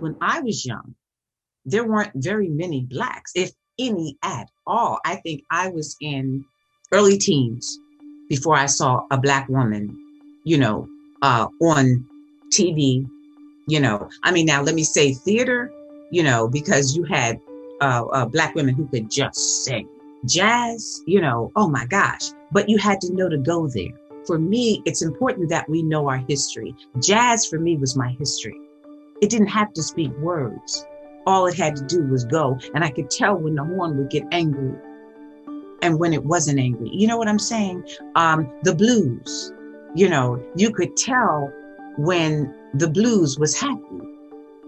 when I was young, there weren't very many Blacks, if any at all. I think I was in early teens before I saw a Black woman, on TV, I mean, now let me say theater, because you had Black women who could just sing. Jazz, oh my gosh, but you had to know to go there. For me, it's important that we know our history. Jazz for me was my history. It didn't have to speak words. All it had to do was go. And I could tell when the horn would get angry and when it wasn't angry. You know what I'm saying? The blues, you could tell when the blues was happy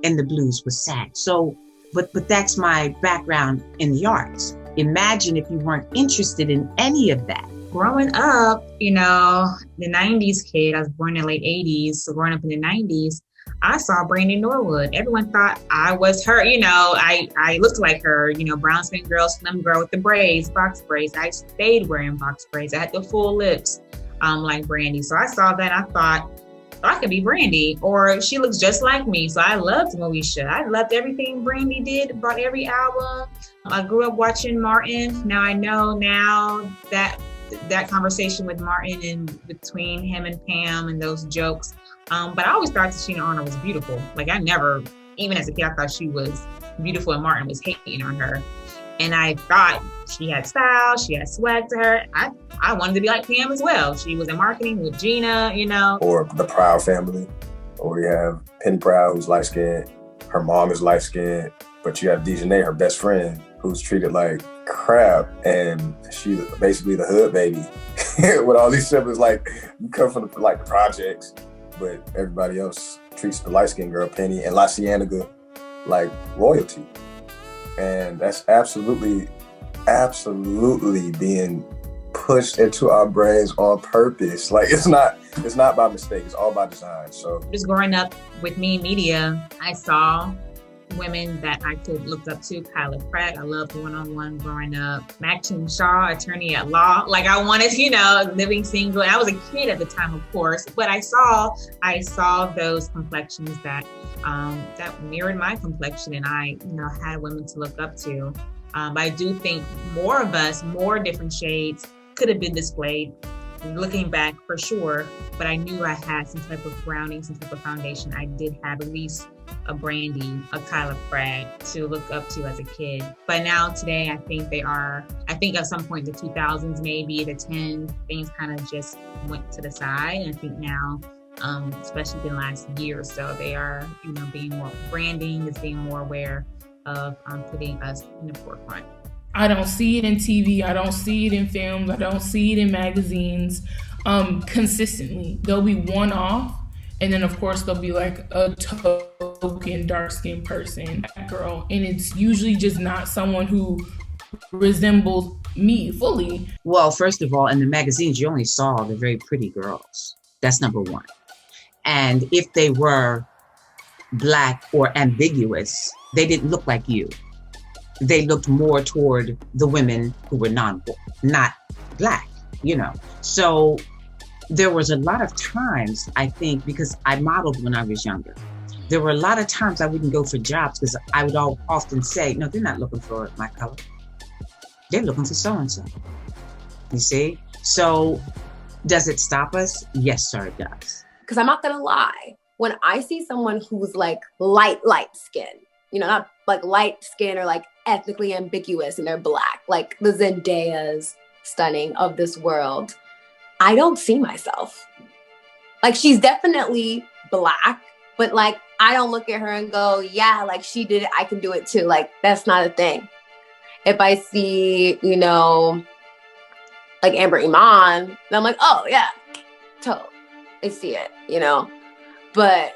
and the blues was sad. So, but that's my background in the arts. Imagine if you weren't interested in any of that. Growing up, the 90s kid, I was born in the late 80s. So growing up in the 90s, I saw Brandy Norwood. Everyone thought I was her. I looked like her, brown skin girl, slim girl with the braids, box braids. I stayed wearing box braids. I had the full lips like Brandy. So I saw that. I thought, I could be Brandy, or she looks just like me. So I loved Moesha. I loved everything Brandy did, bought every album. I grew up watching Martin. Now I know that conversation with Martin and between him and Pam and those jokes. But I always thought Tashina Arnold was beautiful. Like I never, even as a kid, I thought she was beautiful and Martin was hating on her. And I thought she had style, she had swag to her. I wanted to be like Pam as well. She was in marketing with Gina, Or the Proud family. Or you have Penny Proud, who's light-skinned. Her mom is light-skinned. But you have Dejanay, her best friend, who's treated like crap. And she's basically the hood baby. With all these siblings, like, you come from the projects. But everybody else treats the light-skinned girl, Penny, and La Cienega like royalty. And that's absolutely being pushed into our brains on purpose. Like it's not by mistake, it's all by design. So just growing up with me in media, I saw women that I could look up to. Kyla Pratt, I loved One-on-One growing up. Maxine Shaw, attorney at law. Like I wanted, living single. And I was a kid at the time, of course, but I saw those complexions that mirrored my complexion, and I, had women to look up to. I do think more of us, more different shades could have been displayed looking back for sure, but I knew I had some type of grounding, some type of foundation. I did have at least a Brandy, a Kyla Pratt to look up to as a kid. But now today, I think at some point in the 2000s, maybe the 10, things kind of just went to the side. And I think now, especially in the last year or so, they are, being more branding, is being more aware of putting us in the forefront. I don't see it in TV. I don't see it in films. I don't see it in magazines consistently. There'll be one off, and then of course there'll be like a token dark-skinned person, girl, and it's usually just not someone who resembles me fully. Well, first of all, in the magazines, you only saw the very pretty girls. That's number one. And if they were Black or ambiguous, they didn't look like you. They looked more toward the women who were not Black, So there was a lot of times, I think, because I modeled when I was younger, there were a lot of times I wouldn't go for jobs because I would often say, no, they're not looking for my color. They're looking for so-and-so. You see? So does it stop us? Yes, sir, it does. Because I'm not going to lie. When I see someone who's like light skin, not like light skin or like ethnically ambiguous and they're Black, like the Zendayas stunning of this world, I don't see myself. Like she's definitely Black, but like I don't look at her and go, yeah, like she did it, I can do it too. Like that's not a thing. If I see, like Amber Iman, then I'm like, oh yeah, totally, I see it, But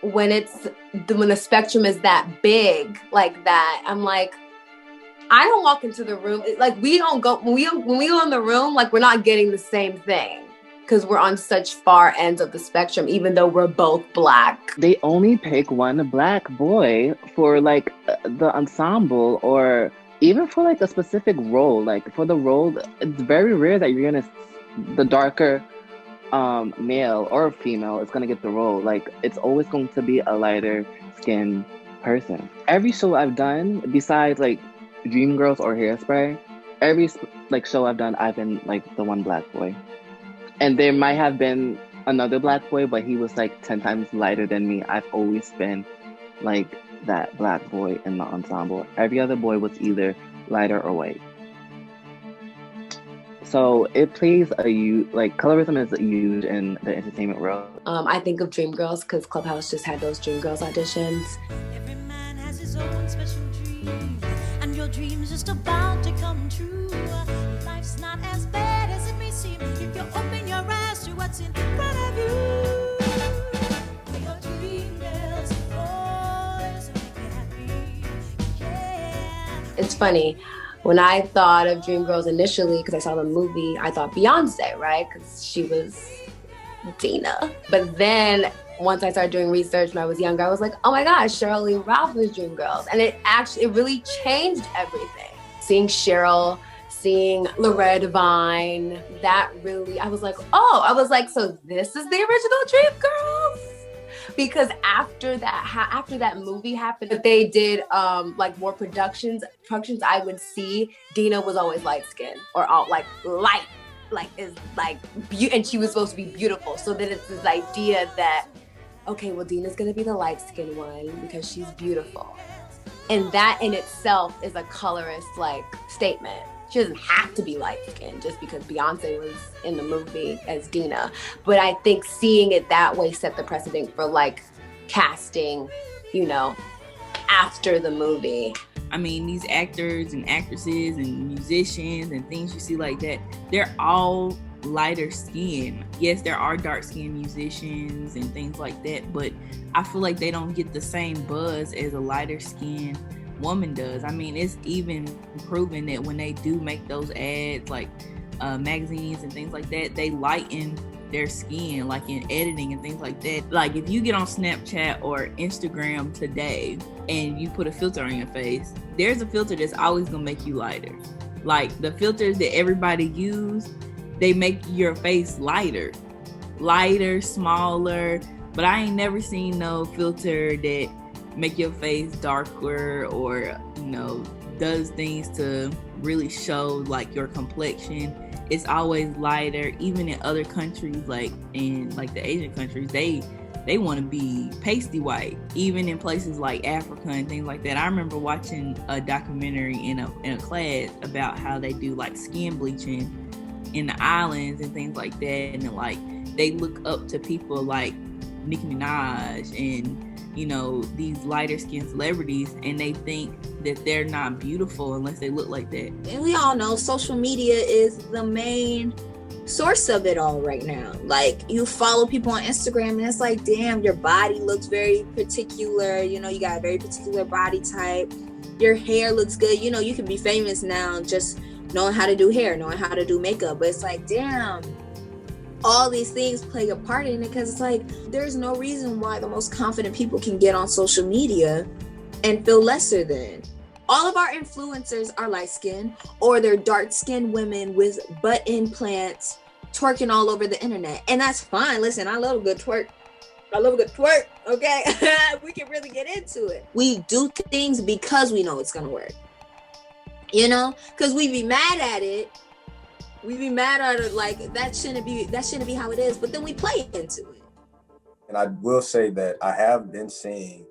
when the spectrum is that big like that, I'm like, I don't walk into the room. Like we don't go, when we go in the room, like we're not getting the same thing because we're on such far ends of the spectrum, even though we're both Black. They only pick one Black boy for like the ensemble or even for like a specific role. Like for the role, it's very rare that you're the darker male or female is going to get the role. Like it's always going to be a lighter skinned person. Every show I've done, besides like Dreamgirls or Hairspray, every like show I've done, I've been like the one black boy. And there might have been another black boy, but he was like 10 times lighter than me. I've always been like that black boy in the ensemble. Every other boy was either lighter or white. So it plays like colorism is huge in the entertainment world. I think of Dreamgirls because Clubhouse just had those Dreamgirls auditions. Every man has his own special dream, and your dream is just about to come true. Life's not as bad as it may seem if you open your eyes to what's in front of you. We are Dreamgirls, boys, make you happy, yeah. It's funny. When I thought of Dreamgirls initially, because I saw the movie, I thought Beyonce, right? Because she was Dina. But then once I started doing research when I was younger, I was like, oh my gosh, Cheryl Lee Ralph was Dreamgirls. And it really changed everything. Seeing Cheryl, seeing Loretta Devine, that really, I was like, so this is the original Dreamgirls? Because after that movie happened, they did like more productions I would see, Dina was always light skinned or all like light, like is like and she was supposed to be beautiful. So then it's this idea that, okay, well, Dina's gonna be the light skinned one because she's beautiful. And that in itself is a colorist like statement. She doesn't have to be light-skinned just because Beyonce was in the movie as Dina. But I think seeing it that way set the precedent for like casting, you know, after the movie. I mean, these actors and actresses and musicians and things you see like that, they're all lighter skin. Yes, there are dark skinned musicians and things like that, but I feel like they don't get the same buzz as a lighter skinned woman does. I mean, it's even proven that when they do make those ads, like magazines and things like that, they lighten their skin, like in editing and things like that. Like if you get on Snapchat or Instagram today and you put a filter on your face, there's a filter that's always gonna make you lighter. Like the filters that everybody use, they make your face lighter, smaller, but I ain't never seen no filter that make your face darker or, you know, does things to really show like your complexion. It's always lighter. Even in other countries, like in like the Asian countries, they want to be pasty white. Even in places like Africa and things like that. I remember watching a documentary in a class about how they do like skin bleaching in the islands and things like that, and like they look up to people like Nicki Minaj and, you know, these lighter skinned celebrities, and they think that they're not beautiful unless they look like that. And we all know social media is the main source of it all right now. Like you follow people on Instagram and it's like, damn, your body looks very particular, you know, you got a very particular body type, your hair looks good, you know, you can be famous now just knowing how to do hair, knowing how to do makeup, but it's like, damn, all these things play a part in it, because it's like there's no reason why the most confident people can get on social media and feel lesser than. All of our influencers are light-skinned, or they're dark-skinned women with butt implants twerking all over the internet, and that's fine. Listen, I love a good twerk. Okay? We can really get into it. We do things because we know it's gonna work, you know, because we be mad at it. We be mad at it like that shouldn't be how it is, but then we play into it. And I will say that I have been seeing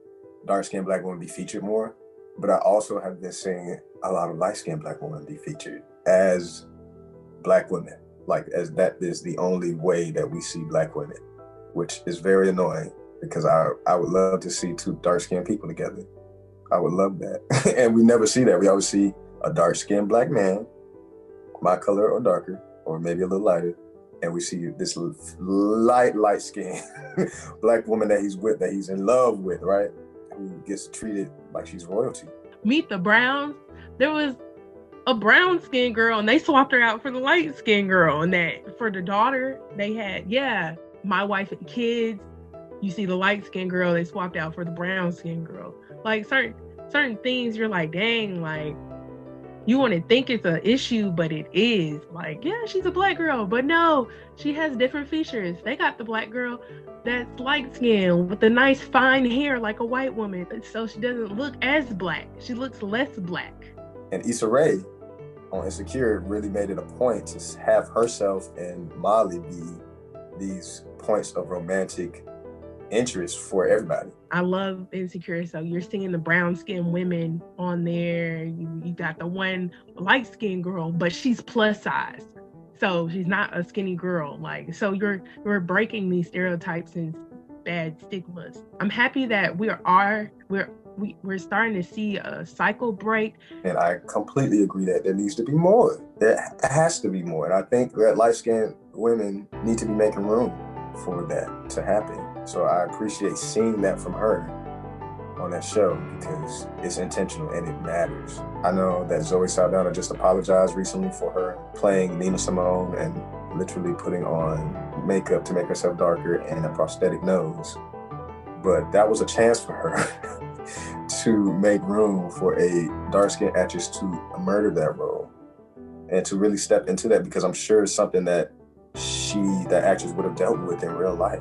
dark-skinned Black women be featured more, but I also have been seeing a lot of light-skinned Black women be featured as Black women, like as that is the only way that we see Black women, which is very annoying because I would love to see two dark-skinned people together. I would love that. And we never see that. We always see a dark-skinned Black man, my color or darker, or maybe a little lighter, and we see this light skin Black woman that he's with, that he's in love with, right? Who gets treated like she's royalty. Meet the Browns. There was a brown skinned girl and they swapped her out for the light skinned girl, and that for the daughter they had, my wife and kids, you see the light skinned girl, they swapped out for the brown skinned girl. Like certain things you're like, dang, like You want to think it's an issue, but it is. Like, yeah, she's a black girl, but no, she has different features. They got the black girl that's light skinned with the nice fine hair like a white woman, so she doesn't look as black. She looks less black. And Issa Rae on Insecure really made it a point to have herself and Molly be these points of romantic interest for everybody. I love Insecure. So you're seeing the brown skinned women on there. You got the one light skinned girl, but she's plus size. So she's not a skinny girl. Like, so you're breaking these stereotypes and bad stigmas. I'm happy that we're starting to see a cycle break. And I completely agree that there needs to be more. There has to be more. And I think that light-skinned women need to be making room for that to happen. So I appreciate seeing that from her on that show because it's intentional and it matters. I know that Zoe Saldana just apologized recently for her playing Nina Simone and literally putting on makeup to make herself darker and a prosthetic nose. But that was a chance for her to make room for a dark-skinned actress to murder that role and to really step into that, because I'm sure it's something that that actress would have dealt with in real life.